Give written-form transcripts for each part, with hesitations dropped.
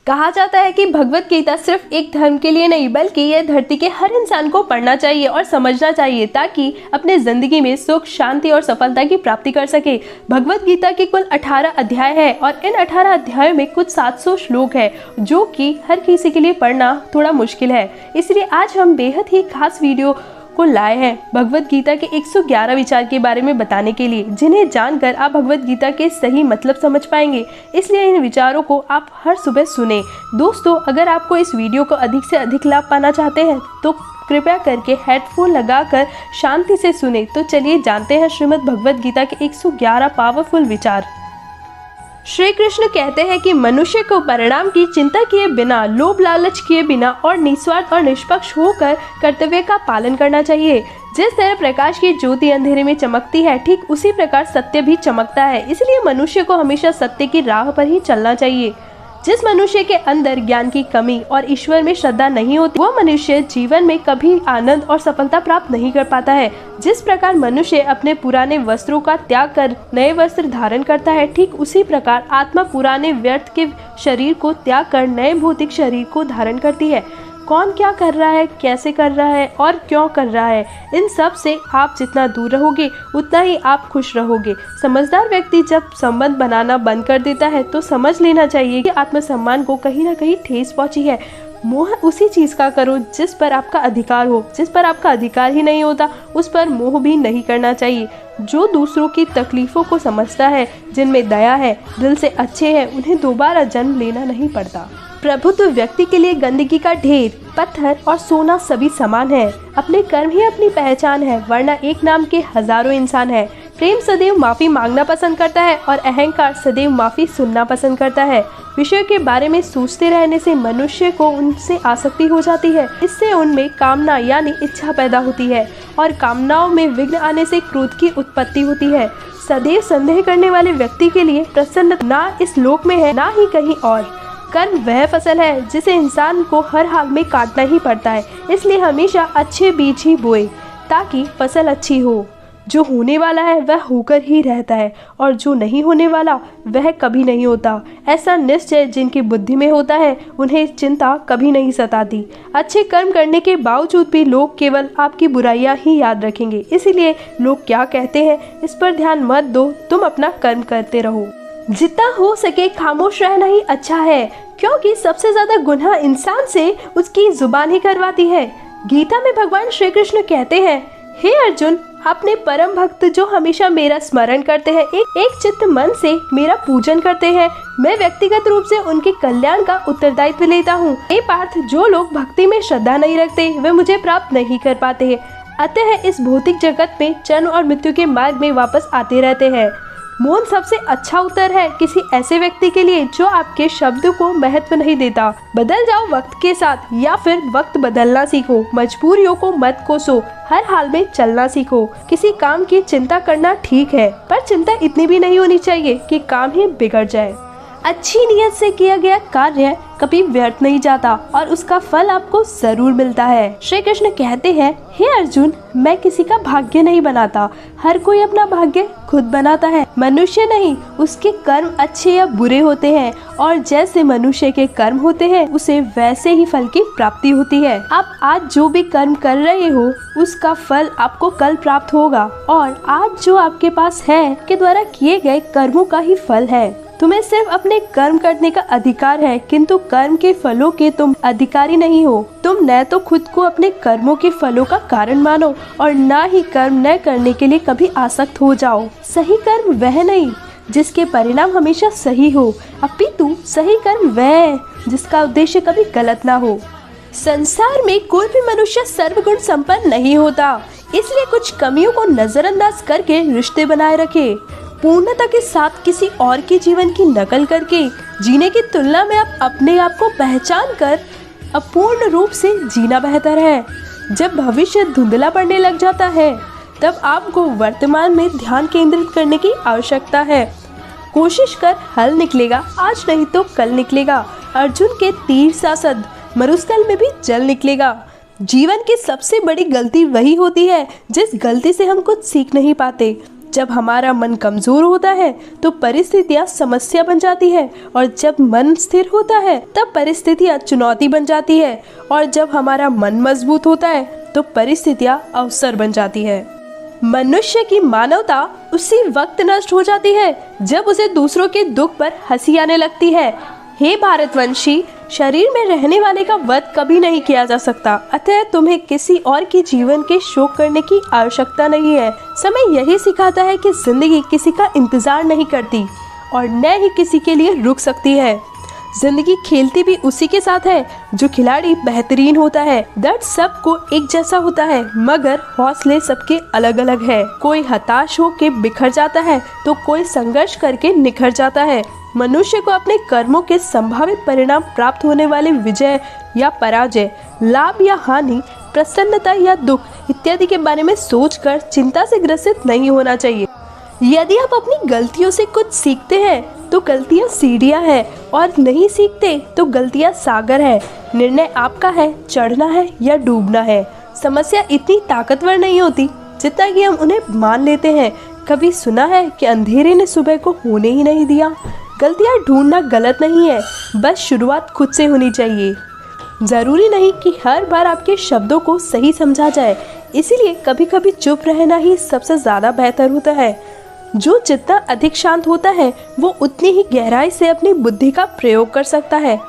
कहा जाता है कि भगवत गीता सिर्फ एक धर्म के लिए नहीं बल्कि यह धरती के हर इंसान को पढ़ना चाहिए और समझना चाहिए ताकि अपने जिंदगी में सुख, शांति और सफलता की प्राप्ति कर सके। भगवत गीता के कुल 18 अध्याय है और इन 18 अध्यायों में कुछ 700 श्लोक है जो कि हर किसी के लिए पढ़ना थोड़ा मुश्किल है। इसलिए आज हम बेहद ही खास वीडियो को लाए हैं भगवत गीता के 111 विचार के बारे में बताने के लिए, जिन्हें जानकर आप भगवत गीता के सही मतलब समझ पाएंगे। इसलिए इन विचारों को आप हर सुबह सुने। दोस्तों, अगर आपको इस वीडियो को अधिक से अधिक लाभ पाना चाहते हैं तो कृपया करके हेडफोन लगाकर शांति से सुने। तो चलिए जानते हैं श्रीमद् भगवत गीता के 111 पावरफुल विचार। श्री कृष्ण कहते हैं कि मनुष्य को परिणाम की चिंता किए बिना, लोभ लालच किए बिना और निस्वार्थ और निष्पक्ष होकर कर्तव्य का पालन करना चाहिए। जिस तरह प्रकाश की ज्योति अंधेरे में चमकती है, ठीक उसी प्रकार सत्य भी चमकता है। इसलिए मनुष्य को हमेशा सत्य की राह पर ही चलना चाहिए। जिस मनुष्य के अंदर ज्ञान की कमी और ईश्वर में श्रद्धा नहीं होती, वह मनुष्य जीवन में कभी आनंद और सफलता प्राप्त नहीं कर पाता है। जिस प्रकार मनुष्य अपने पुराने वस्त्रों का त्याग कर नए वस्त्र धारण करता है, ठीक उसी प्रकार आत्मा पुराने व्यर्थ के शरीर को त्याग कर नए भौतिक शरीर को धारण करती है। कौन क्या कर रहा है, कैसे कर रहा है और क्यों कर रहा है, इन सब से आप जितना दूर रहोगे उतना ही आप खुश रहोगे। समझदार व्यक्ति जब संबंध बनाना बंद कर देता है तो समझ लेना चाहिए कि आत्मसम्मान को कहीं ना कहीं ठेस पहुंची है। मोह उसी चीज का करो जिस पर आपका अधिकार हो। जिस पर आपका अधिकार ही नहीं होता उस पर मोह भी नहीं करना चाहिए। जो दूसरों की तकलीफों को समझता है, जिनमें दया है, दिल से अच्छे हैं, उन्हें दोबारा जन्म लेना नहीं पड़ता। प्रभुत्व व्यक्ति के लिए गंदगी का ढेर, पत्थर और सोना सभी समान है। अपने कर्म ही अपनी पहचान है, वरना एक नाम के हजारों इंसान है। प्रेम सदैव माफी मांगना पसंद करता है और अहंकार सदैव माफी सुनना पसंद करता है। विषय के बारे में सोचते रहने से मनुष्य को उनसे आसक्ति हो जाती है। इससे उनमें कामना यानी इच्छा पैदा होती है और कामनाओं में विघ्न आने से क्रोध की उत्पत्ति होती है। सदैव संदेह करने वाले व्यक्ति के लिए प्रसन्नता ना इस लोक में है ना ही कहीं और। कर्म वह फसल है जिसे इंसान को हर हाल में काटना ही पड़ता है। इसलिए हमेशा अच्छे बीज ही बोए ताकि फसल अच्छी हो। जो होने वाला है वह होकर ही रहता है और जो नहीं होने वाला वह कभी नहीं होता। ऐसा निश्चय जिनकी बुद्धि में होता है उन्हें चिंता कभी नहीं सताती। अच्छे कर्म करने के बावजूद भी लोग केवल आपकी बुराइयां ही याद रखेंगे। इसीलिए लोग क्या कहते हैं इस पर ध्यान मत दो, तुम अपना कर्म करते रहो। जितना हो सके खामोश रहना ही अच्छा है, क्योंकि सबसे ज्यादा गुनाह इंसान से उसकी जुबान ही करवाती है। गीता में भगवान श्री कृष्ण कहते हैं, हे अर्जुन, अपने परम भक्त जो हमेशा मेरा स्मरण करते हैं, एक चित्त मन से मेरा पूजन करते हैं, मैं व्यक्तिगत रूप से उनके कल्याण का उत्तरदायित्व लेता हूँ। हे पार्थ, जो लोग भक्ति में श्रद्धा नहीं रखते वे मुझे प्राप्त नहीं कर पाते हैं। अतः इस भौतिक जगत में जन्म और मृत्यु के मार्ग में वापस आते रहते हैं। मौन सबसे अच्छा उत्तर है किसी ऐसे व्यक्ति के लिए जो आपके शब्द को महत्व नहीं देता। बदल जाओ वक्त के साथ या फिर वक्त बदलना सीखो। मजबूरियों को मत कोसो, हर हाल में चलना सीखो। किसी काम की चिंता करना ठीक है, पर चिंता इतनी भी नहीं होनी चाहिए कि काम ही बिगड़ जाए। अच्छी नीयत से किया गया कार्य कभी व्यर्थ नहीं जाता और उसका फल आपको जरूर मिलता है। श्री कृष्ण कहते हैं, हे अर्जुन, मैं किसी का भाग्य नहीं बनाता, हर कोई अपना भाग्य खुद बनाता है। मनुष्य नहीं, उसके कर्म अच्छे या बुरे होते हैं और जैसे मनुष्य के कर्म होते हैं उसे वैसे ही फल की प्राप्ति होती है। आप आज जो भी कर्म कर रहे हो उसका फल आपको कल प्राप्त होगा और आज जो आपके पास है के द्वारा किए गए कर्मों का ही फल है। तुम्हें सिर्फ अपने कर्म करने का अधिकार है, किंतु कर्म के फलों के तुम अधिकारी नहीं हो। तुम न तो खुद को अपने कर्मों के फलों का कारण मानो और न ही कर्म न करने के लिए कभी आसक्त हो जाओ। सही कर्म वह नहीं जिसके परिणाम हमेशा सही हो, अपितु सही कर्म वह जिसका उद्देश्य कभी गलत ना हो। संसार में कोई भी मनुष्य सर्वगुण संपन्न नहीं होता, इसलिए कुछ कमियों को नजरअंदाज करके रिश्ते बनाए रखे। पूर्णता के साथ किसी और के जीवन की नकल करके जीने की तुलना में आप अपने आप को पहचान कर अपूर्ण रूप से जीना बेहतर है। जब भविष्य धुंधला पड़ने लग जाता है तब आपको वर्तमान में ध्यान केंद्रित करने की आवश्यकता है। कोशिश कर हल निकलेगा, आज नहीं तो कल निकलेगा। अर्जुन के तीर सांसद मरुस्थल में भी जल निकलेगा। जीवन की सबसे बड़ी गलती वही होती है जिस गलती से हम कुछ सीख नहीं पाते। जब हमारा मन कमजोर होता है तो परिस्थितियाँ समस्या बन जाती है, और जब मन स्थिर होता है तब परिस्थितियाँ चुनौती बन जाती है, और जब हमारा मन मजबूत होता है तो परिस्थितियाँ अवसर बन जाती है। मनुष्य की मानवता उसी वक्त नष्ट हो जाती है जब उसे दूसरों के दुख पर हंसी आने लगती है। हे भारतवंशी, शरीर में रहने वाले का वध कभी नहीं किया जा सकता, अतः तुम्हें किसी और के जीवन के शोक करने की आवश्यकता नहीं है। समय यही सिखाता है कि जिंदगी किसी का इंतजार नहीं करती और न ही किसी के लिए रुक सकती है। जिंदगी खेलती भी उसी के साथ है जो खिलाड़ी बेहतरीन होता है। दर्द सबको एक जैसा होता है, मगर हौसले सबके अलग अलग है। कोई हताश हो के बिखर जाता है तो कोई संघर्ष करके निखर जाता है। मनुष्य को अपने कर्मों के संभावित परिणाम प्राप्त होने वाले विजय या पराजय, लाभ या हानि, प्रसन्नता या दुख इत्यादि के बारे में सोचकर चिंता से ग्रसित नहीं होना चाहिए। यदि आप अपनी गलतियों से कुछ सीखते हैं तो गलतियाँ सीढ़ियाँ हैं, और नहीं सीखते तो गलतियाँ सागर है। निर्णय आपका है, चढ़ना है या डूबना है। समस्या इतनी ताकतवर नहीं होती जितना कि हम उन्हें मान लेते हैं। कभी सुना है कि अंधेरे ने सुबह को होने ही नहीं दिया। गलतियाँ ढूंढना गलत नहीं है, बस शुरुआत खुद से होनी चाहिए। जरूरी नहीं कि हर बार आपके शब्दों को सही समझा जाए, इसीलिए कभी कभी चुप रहना ही सबसे ज़्यादा बेहतर होता है। जो जितना अधिक शांत होता है वो उतनी ही गहराई से अपनी बुद्धि का प्रयोग कर सकता है।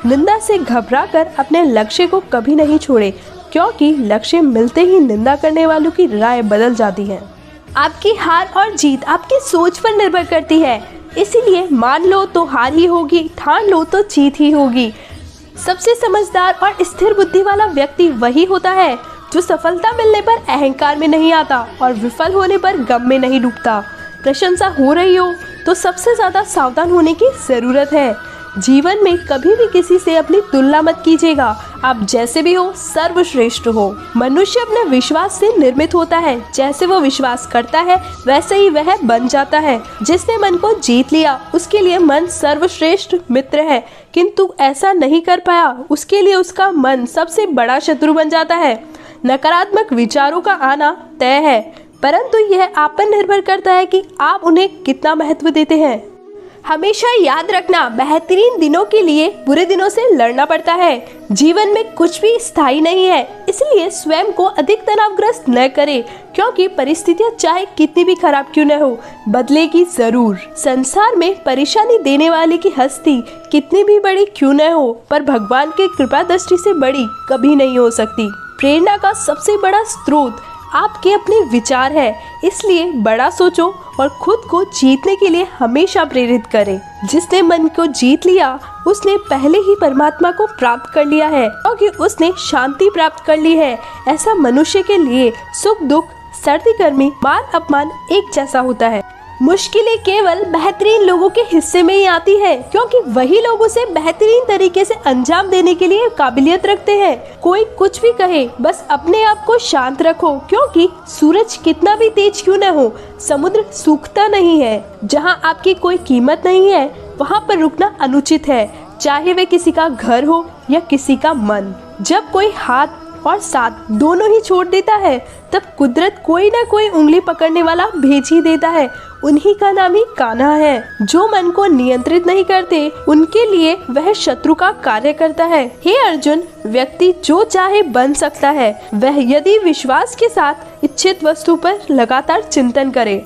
निंदा से घबराकर अपने लक्ष्य को कभी नहीं छोड़े, क्योंकि लक्ष्य मिलते ही निंदा करने वालों की राय बदल जाती है। आपकी हार और जीत आपकी सोच पर निर्भर करती है, इसीलिए मान लो तो हार ही होगी, ठान लो तो जीत ही होगी। सबसे समझदार और स्थिर बुद्धि वाला व्यक्ति वही होता है जो सफलता मिलने पर अहंकार में नहीं आता और विफल होने पर गम में नहीं डूबता। प्रशंसा हो रही हो तो सबसे ज्यादा सावधान होने की जरूरत है। जीवन में कभी भी किसी से अपनी तुलना मत कीजिएगा। आप जैसे भी हो सर्वश्रेष्ठ हो। मनुष्य अपने विश्वास से निर्मित होता है, जैसे वो विश्वास करता है वैसे ही वह बन जाता है। जिसने मन को जीत लिया उसके लिए मन सर्वश्रेष्ठ मित्र है, किंतु ऐसा नहीं कर पाया उसके लिए उसका मन सबसे बड़ा शत्रु बन जाता है। नकारात्मक विचारों का आना तय है, परंतु यह आप पर निर्भर करता है कि आप उन्हें कितना महत्व देते हैं। हमेशा याद रखना, बेहतरीन दिनों के लिए बुरे दिनों से लड़ना पड़ता है। जीवन में कुछ भी स्थायी नहीं है, इसलिए स्वयं को अधिक तनावग्रस्त न करें, क्योंकि परिस्थितियां चाहे कितनी भी खराब क्यों न हो बदलेगी जरूर। संसार में परेशानी देने वाले की हस्ती कितनी भी बड़ी क्यों न हो, पर भगवान की कृपा दृष्टि से बड़ी कभी नहीं हो सकती। प्रेरणा का सबसे बड़ा स्रोत आपके अपने विचार है, इसलिए बड़ा सोचो और खुद को जीतने के लिए हमेशा प्रेरित करें। जिसने मन को जीत लिया उसने पहले ही परमात्मा को प्राप्त कर लिया है, क्योंकि उसने शांति प्राप्त कर ली है। ऐसा मनुष्य के लिए सुख दुख, सर्दी गर्मी, मान अपमान एक जैसा होता है। मुश्किलें केवल बेहतरीन लोगों के हिस्से में ही आती है, क्योंकि वही लोग उसे बेहतरीन तरीके से अंजाम देने के लिए काबिलियत रखते हैं। कोई कुछ भी कहे, बस अपने आप को शांत रखो, क्योंकि सूरज कितना भी तेज क्यों न हो समुद्र सूखता नहीं है। जहां आपकी कोई कीमत नहीं है वहां पर रुकना अनुचित है, चाहे वे किसी का घर हो या किसी का मन। जब कोई हाथ और साथ दोनों ही छोड़ देता है तब कुदरत कोई ना कोई उंगली पकड़ने वाला भेज ही देता है। उन्हीं का नाम ही कान्हा है। जो मन को नियंत्रित नहीं करते उनके लिए वह शत्रु का कार्य करता है। हे अर्जुन, व्यक्ति जो चाहे बन सकता है, वह यदि विश्वास के साथ इच्छित वस्तु पर लगातार चिंतन करे।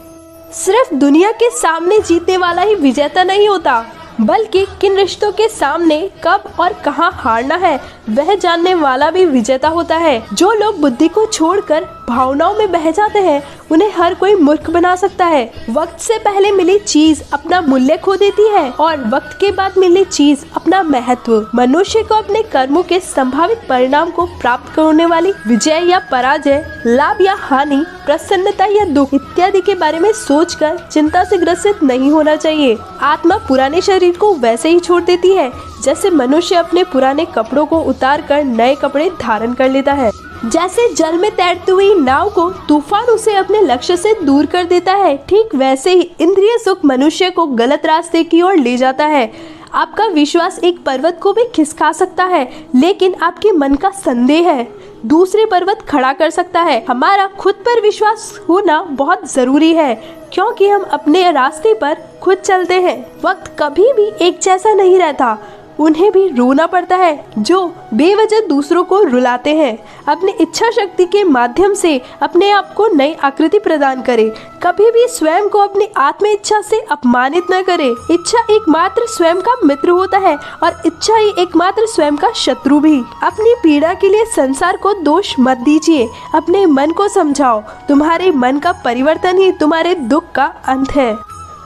सिर्फ दुनिया के सामने जीतने वाला ही विजेता नहीं होता, बल्कि किन रिश्तों के सामने कब और कहां हारना है वह जानने वाला भी विजेता होता है। जो लोग बुद्धि को छोड़कर भावनाओं में बह जाते हैं उन्हें हर कोई मूर्ख बना सकता है। वक्त से पहले मिली चीज अपना मूल्य खो देती है और वक्त के बाद मिली चीज अपना महत्व। मनुष्य को अपने कर्मों के संभावित परिणाम को प्राप्त करने वाली विजय या पराजय, लाभ या हानि, प्रसन्नता या दुख इत्यादि के बारे में सोचकर चिंता से ग्रसित नहीं होना चाहिए। आत्मा पुराने शरीर को वैसे ही छोड़ देती है जैसे मनुष्य अपने पुराने कपड़ों को उतारकर नए कपड़े धारण कर लेता है। जैसे जल में तैरती हुई नाव को तूफान उसे अपने लक्ष्य से दूर कर देता है, ठीक वैसे ही इंद्रिय सुख मनुष्य को गलत रास्ते की ओर ले जाता है। आपका विश्वास एक पर्वत को भी खिसका सकता है, लेकिन आपके मन का संदेह है दूसरे पर्वत खड़ा कर सकता है। हमारा खुद पर विश्वास होना बहुत जरूरी है, क्योंकि हम अपने रास्ते पर खुद चलते हैं। वक्त कभी भी एक जैसा नहीं रहता, उन्हें भी रोना पड़ता है जो बेवजह दूसरों को रुलाते हैं। अपनी इच्छा शक्ति के माध्यम से अपने आप को नई आकृति प्रदान करें। कभी भी स्वयं को अपनी आत्म इच्छा से अपमानित न करें। इच्छा एकमात्र स्वयं का मित्र होता है और इच्छा ही एकमात्र स्वयं का शत्रु भी। अपनी पीड़ा के लिए संसार को दोष मत दीजिए, अपने मन को समझाओ। तुम्हारे मन का परिवर्तन ही तुम्हारे दुख का अंत है।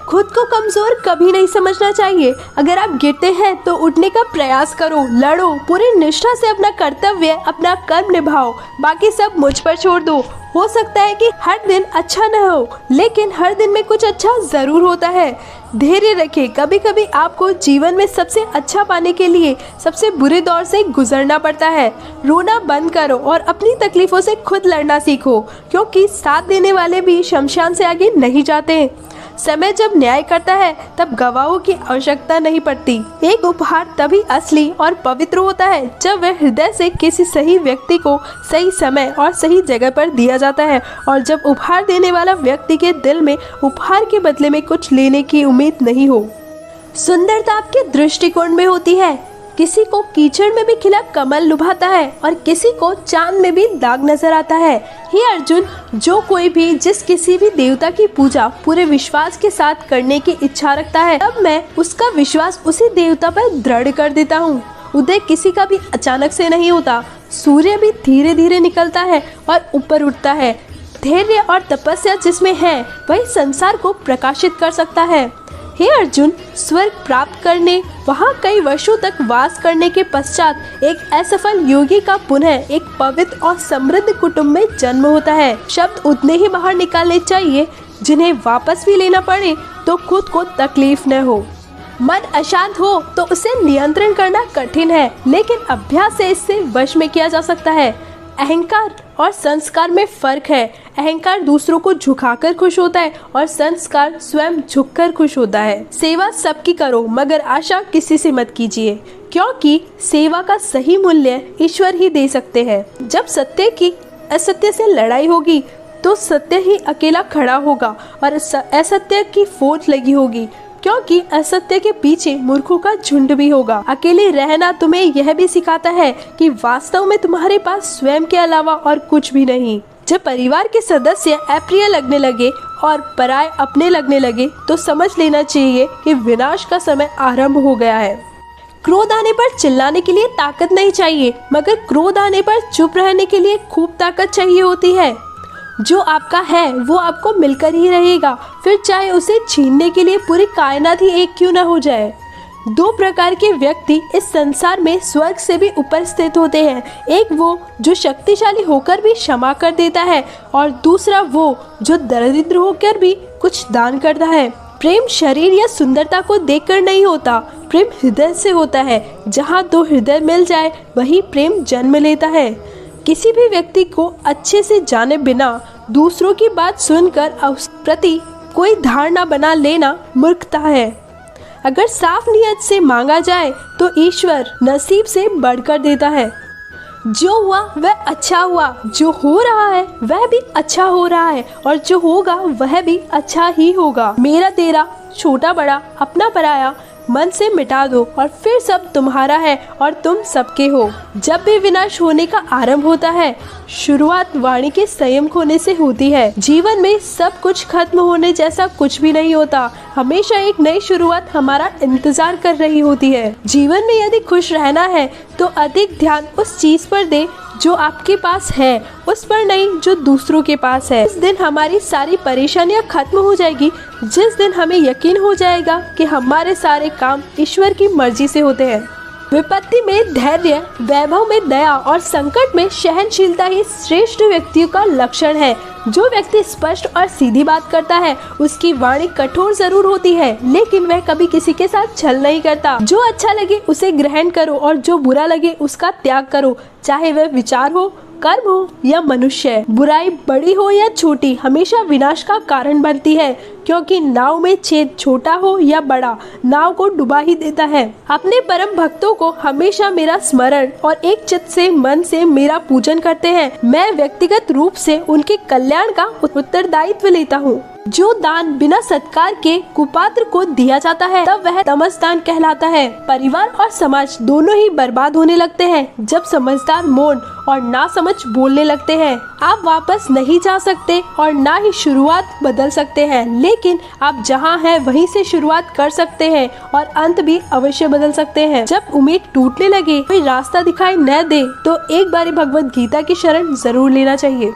खुद को कमजोर कभी नहीं समझना चाहिए। अगर आप गिरते हैं तो उठने का प्रयास करो, लड़ो, पूरी निष्ठा से अपना कर्तव्य, अपना कर्म निभाओ, बाकी सब मुझ पर छोड़ दो। हो सकता है कि हर दिन अच्छा न हो, लेकिन हर दिन में कुछ अच्छा जरूर होता है। धैर्य रखें। कभी कभी आपको जीवन में सबसे अच्छा पाने के लिए सबसे बुरे दौर से गुजरना पड़ता है। रोना बंद करो और अपनी तकलीफों से खुद लड़ना सीखो, क्योंकि साथ देने वाले भी शमशान से आगे नहीं जाते। समय जब न्याय करता है तब गवाहों की आवश्यकता नहीं पड़ती। एक उपहार तभी असली और पवित्र होता है जब वह हृदय से किसी सही व्यक्ति को सही समय और सही जगह पर दिया जाता है, और जब उपहार देने वाला व्यक्ति के दिल में उपहार के बदले में कुछ लेने की उम्मीद नहीं हो। सुंदरता आपके दृष्टिकोण में होती है। किसी को कीचड़ में भी खिला कमल लुभाता है और किसी को चांद में भी दाग नजर आता है। हे अर्जुन, जो कोई भी जिस किसी भी देवता की पूजा पूरे विश्वास के साथ करने की इच्छा रखता है, तब मैं उसका विश्वास उसी देवता पर दृढ़ कर देता हूँ। उदय किसी का भी अचानक से नहीं होता। सूर्य भी धीरे धीरे निकलता है और ऊपर उठता है। धैर्य और तपस्या जिसमें है वही संसार को प्रकाशित कर सकता है। हे अर्जुन, स्वर्ग प्राप्त करने वहाँ कई वर्षों तक वास करने के पश्चात एक असफल योगी का पुनः एक पवित्र और समृद्ध कुटुंब में जन्म होता है। शब्द उतने ही बाहर निकालने चाहिए जिन्हें वापस भी लेना पड़े तो खुद को तकलीफ न हो। मन अशांत हो तो उसे नियंत्रण करना कठिन है, लेकिन अभ्यास से इससे वश में किया जा सकता है। अहंकार और संस्कार में फर्क है। अहंकार दूसरों को झुकाकर खुश होता है और संस्कार स्वयं झुककर खुश होता है। सेवा सबकी करो, मगर आशा किसी से मत कीजिए, क्योंकि सेवा का सही मूल्य ईश्वर ही दे सकते हैं। जब सत्य की असत्य से लड़ाई होगी तो सत्य ही अकेला खड़ा होगा और असत्य की फौज लगी होगी, क्योंकि असत्य के पीछे मूर्खों का झुंड भी होगा। अकेले रहना तुम्हें यह भी सिखाता है कि वास्तव में तुम्हारे पास स्वयं के अलावा और कुछ भी नहीं। जब परिवार के सदस्य अप्रिय लगने लगे और पराये अपने लगने लगे तो समझ लेना चाहिए कि विनाश का समय आरंभ हो गया है। क्रोध आने पर चिल्लाने के लिए ताकत नहीं चाहिए, मगर क्रोध आने पर चुप रहने के लिए खूब ताकत चाहिए होती है। जो आपका है वो आपको मिलकर ही रहेगा, फिर चाहे उसे छीनने के लिए पूरी कायनात ही एक क्यों न हो जाए। दो प्रकार के व्यक्ति इस संसार में स्वर्ग से भी ऊपर स्थित होते हैं। एक वो जो शक्तिशाली होकर भी क्षमा कर देता है, और दूसरा वो जो दरिद्र होकर भी कुछ दान करता है। प्रेम शरीर या सुंदरता को देखकर नहीं होता, प्रेम हृदय से होता है। जहाँ दो हृदय मिल जाए वही प्रेम जन्म लेता है। किसी भी व्यक्ति को अच्छे से जाने बिना दूसरों की बात सुनकर उस प्रति कोई धारणा बना लेना मूर्खता है। अगर साफ नियत से मांगा जाए तो ईश्वर नसीब से बढ़कर देता है। जो हुआ वह अच्छा हुआ, जो हो रहा है वह भी अच्छा हो रहा है, और जो होगा वह भी अच्छा ही होगा। मेरा तेरा, छोटा बड़ा, अपना पराया मन से मिटा दो और फिर सब तुम्हारा है और तुम सबके हो। जब भी विनाश होने का आरंभ होता है, शुरुआत वाणी के संयम खोने से होती है। जीवन में सब कुछ खत्म होने जैसा कुछ भी नहीं होता। हमेशा एक नई शुरुआत हमारा इंतजार कर रही होती है। जीवन में यदि खुश रहना है तो अधिक ध्यान उस चीज पर दे जो आपके पास है, उस पर नहीं जो दूसरों के पास है। इस दिन हमारी सारी परेशानियां खत्म हो जाएगी, जिस दिन हमें यकीन हो जाएगा कि हमारे सारे काम ईश्वर की मर्जी से होते हैं। विपत्ति में धैर्य, वैभव में दया और संकट में सहनशीलता ही श्रेष्ठ व्यक्तियों का लक्षण है। जो व्यक्ति स्पष्ट और सीधी बात करता है उसकी वाणी कठोर जरूर होती है, लेकिन वह कभी किसी के साथ छल नहीं करता। जो अच्छा लगे उसे ग्रहण करो और जो बुरा लगे उसका त्याग करो, चाहे वह विचार हो, कर्म हो या मनुष्य, बुराई बड़ी हो या छोटी हमेशा विनाश का कारण बनती है, क्योंकि नाव में छेद छोटा हो या बड़ा नाव को डुबा ही देता है। अपने परम भक्तों को हमेशा मेरा स्मरण और एक चित्त से मन से मेरा पूजन करते हैं। मैं व्यक्तिगत रूप से उनके कल्याण का उत्तरदायित्व लेता हूँ। जो दान बिना सत्कार के कुपात्र को दिया जाता है तब वह तमस दान कहलाता है। परिवार और समाज दोनों ही बर्बाद होने लगते हैं जब समझदार मौन और ना समझ बोलने लगते हैं। आप वापस नहीं जा सकते और ना ही शुरुआत बदल सकते हैं, लेकिन आप जहां हैं वहीं से शुरुआत कर सकते हैं और अंत भी अवश्य बदल सकते हैं। जब उम्मीद टूटने लगे, कोई रास्ता दिखाई न दे तो एक बारी भगवत गीता की शरण जरूर लेना चाहिए।